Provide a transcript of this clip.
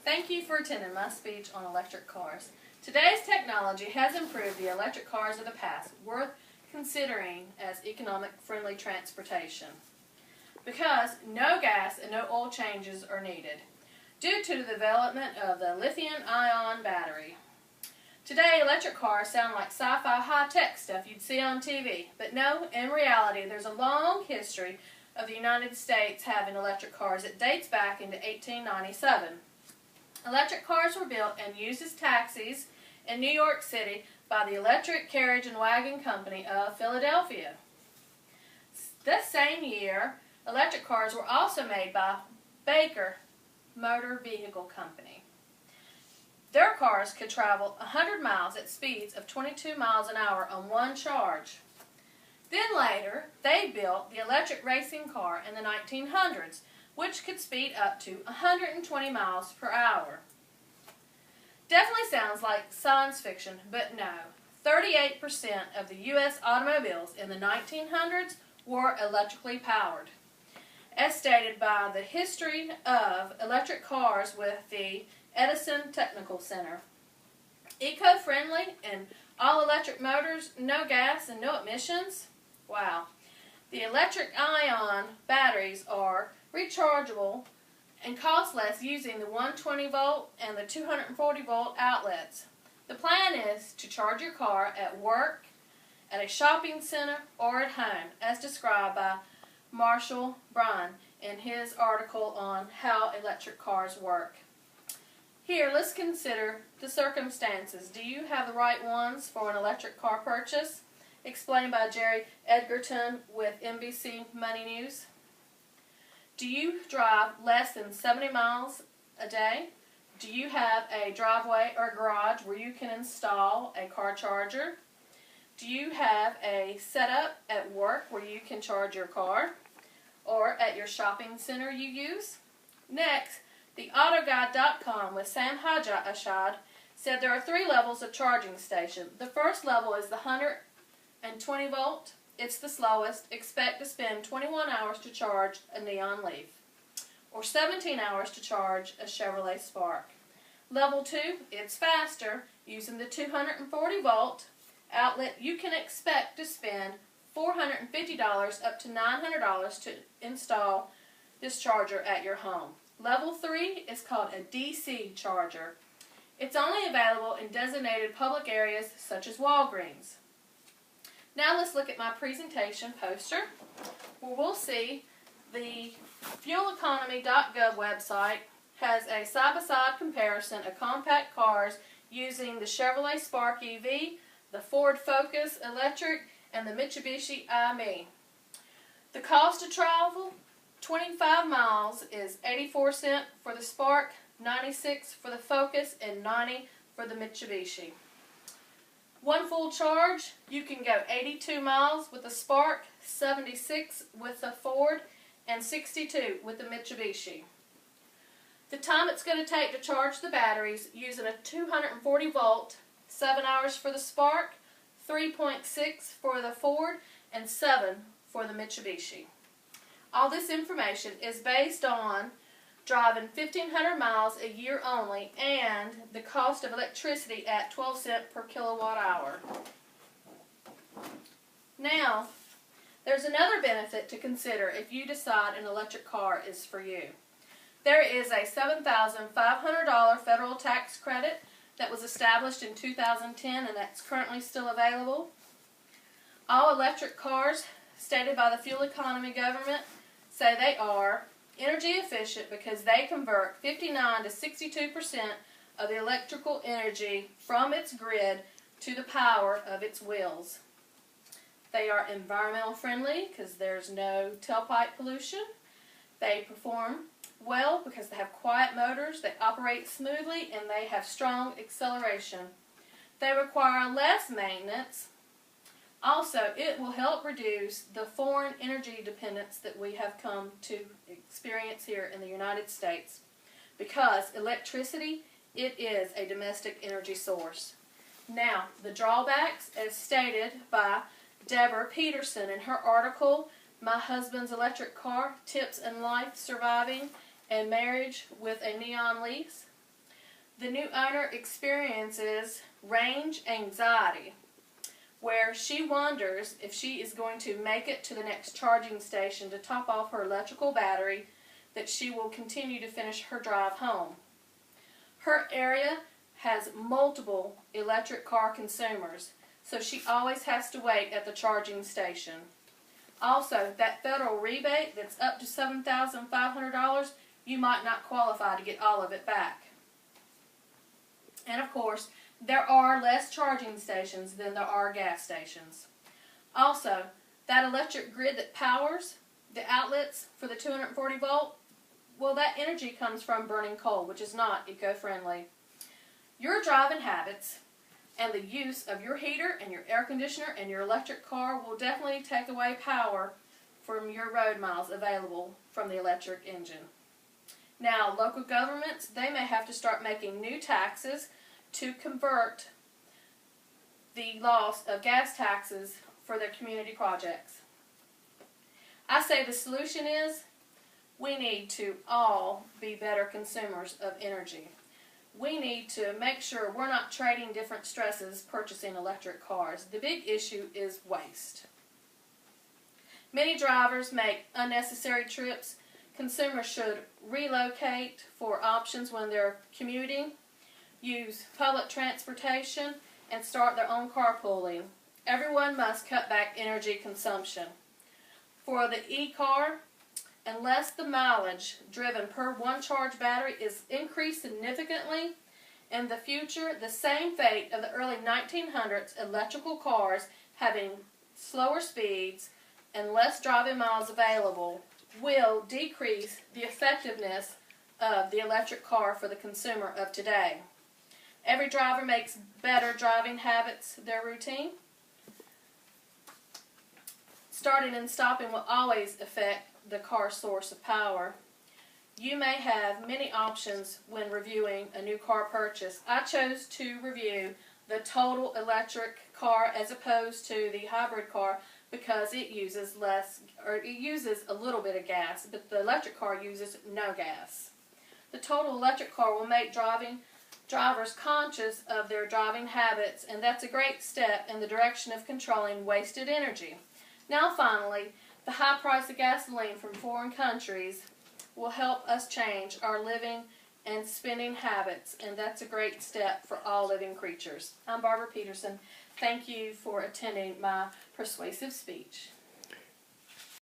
Thank you for attending my speech on electric cars. Today's technology has improved the electric cars of the past, worth considering as economic-friendly transportation. Because no gas and no oil changes are needed, due to the development of the lithium-ion battery. Today, electric cars sound like sci-fi high-tech stuff you'd see on TV, but no, in reality, there's a long history of the United States having electric cars that dates back into 1897. Electric cars were built and used as taxis in New York City by the Electric Carriage and Wagon Company of Philadelphia. This same year, electric cars were also made by Baker Motor Vehicle Company. Their cars could travel 100 miles at speeds of 22 miles an hour on one charge. Then later, they built the electric racing car in the 1900s, which could speed up to 120 miles per hour. Definitely sounds like science fiction, but no. 38% of the U.S. automobiles in the 1900s were electrically powered. As stated by the History of Electric Cars with the Petersen Technical Center. Eco-friendly and all-electric motors, no gas and no emissions? Wow. The electric ion batteries are rechargeable and cost less using the 120 volt and the 240 volt outlets. The plan is to charge your car at work, at a shopping center, or at home, as described by Marshall Bryan in his article on how electric cars work. Here, let's consider the circumstances. Do you have the right ones for an electric car purchase? Explained by Jerry Edgerton with NBC Money News. Do you drive less than 70 miles a day? Do you have a driveway or garage where you can install a car charger? Do you have a setup at work where you can charge your car? Or at your shopping center you use? Next, the AutoGuide.com with Sam Ashad said there are 3 levels of charging station. The first level is the 120 volt. It's the slowest. Expect to spend 21 hours to charge a Neon Leaf, or 17 hours to charge a Chevrolet Spark. Level 2, it's faster. Using the 240 volt outlet, you can expect to spend $450 up to $900 to install this charger at your home. Level 3 is called a DC charger. It's only available in designated public areas such as Walgreens. Now let's look at my presentation poster, where we'll see the fueleconomy.gov website has a side-by-side comparison of compact cars using the Chevrolet Spark EV, the Ford Focus Electric, and the Mitsubishi i-Me. The cost to travel, 25 miles, is 84 cents for the Spark, 96 for the Focus, and 90 for the Mitsubishi. One full charge, you can go 82 miles with the Spark, 76 with the Ford, and 62 with the Mitsubishi. The time it's going to take to charge the batteries using a 240 volt, 7 hours for the Spark, 3.6 for the Ford, and 7 for the Mitsubishi. All this information is based on driving 1,500 miles a year only, and the cost of electricity at 12 cents per kilowatt hour. Now, there's another benefit to consider if you decide an electric car is for you. There is a $7,500 federal tax credit that was established in 2010, and that's currently still available. All electric cars, stated by the Fuel Economy government, say they are energy efficient because they convert 59 to 62% of the electrical energy from its grid to the power of its wheels. They are environmental friendly because there's no tailpipe pollution. They perform well because they have quiet motors, they operate smoothly, and they have strong acceleration. They require less maintenance. Also, it will help reduce the foreign energy dependence that we have come to experience here in the United States, because electricity, it is a domestic energy source. Now, the drawbacks, as stated by Deborah Petersen in her article, My Husband's Electric Car, Tips in Life Surviving and Marriage with a Neon Leaf. the new owner experiences range anxiety, where she wonders if she is going to make it to the next charging station to top off her electrical battery, that she will continue to finish her drive home. Her area has multiple electric car consumers, so she always has to wait at the charging station. Also, that federal rebate that's up to $7,500, you might not qualify to get all of it back. And of course, there are less charging stations than there are gas stations. Also, that electric grid that powers the outlets for the 240 volt, well, that energy comes from burning coal, which is not eco-friendly. Your driving habits and the use of your heater and your air conditioner and your electric car will definitely take away power from your road miles available from the electric engine. Now, local governments, they may have to start making new taxes to convert the loss of gas taxes for their community projects. I say the solution is we need to all be better consumers of energy. We need to make sure we're not trading different stresses purchasing electric cars. The big issue is waste. Many drivers make unnecessary trips. Consumers should relocate for options when they're commuting, use public transportation, and start their own carpooling. Everyone must cut back energy consumption. For the e-car, unless the mileage driven per one charge battery is increased significantly, in the future, the same fate of the early 1900s electrical cars having slower speeds and less driving miles available will decrease the effectiveness of the electric car for the consumer of today. Every driver makes better driving habits their routine. Starting and stopping will always affect the car's source of power. You may have many options when reviewing a new car purchase. I chose to review the total electric car as opposed to the hybrid car because it uses a little bit of gas, but the electric car uses no gas. The total electric car will make drivers conscious of their driving habits, and that's a great step in the direction of controlling wasted energy. Now finally, the high price of gasoline from foreign countries will help us change our living and spending habits, and that's a great step for all living creatures. I'm Barbara Petersen. Thank you for attending my persuasive speech.